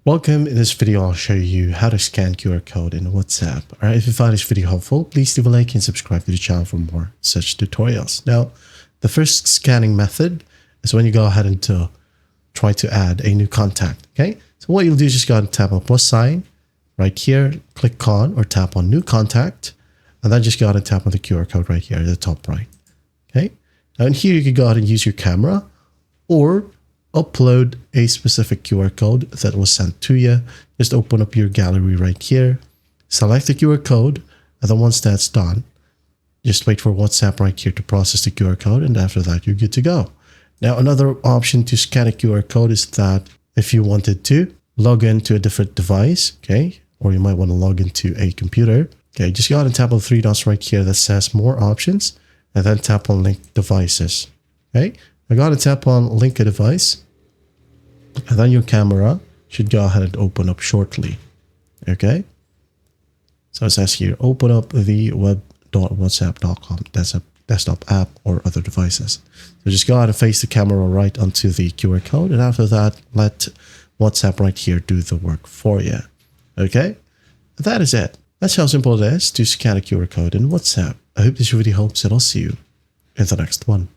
Welcome. In this video, I'll show you how to scan QR code in WhatsApp. Alright, if you find this video helpful, please leave a like and subscribe to the channel for more such tutorials. Now, the first scanning method is when you go ahead and try to add a new contact. Okay, so what you'll do is just go ahead and tap on plus sign right here, click on or tap on new contact, and then just go ahead and tap on the QR code right here at the top right. Okay, now in here you can go ahead and use your camera or upload a specific QR code that was sent to you. Just open up your gallery right here, select the QR code, and then once that's done, just wait for WhatsApp right here to process the QR code, and after that you're good to go. Now another option to scan a QR code is that if you wanted to log into a different device, okay, or you might want to log into a computer, okay, just go ahead and tap on the three dots right here that says more options, and then tap on link devices. Okay, I got to tap on link a device, and then your camera should go ahead and open up shortly. Okay, so it says here, open up the web.whatsapp.com. That's a desktop app or other devices. So just go ahead and face the camera right onto the QR code, and after that, let WhatsApp right here do the work for you. Okay, that is it. That's how simple it is to scan a QR code in WhatsApp. I hope this video helps, and I'll see you in the next one.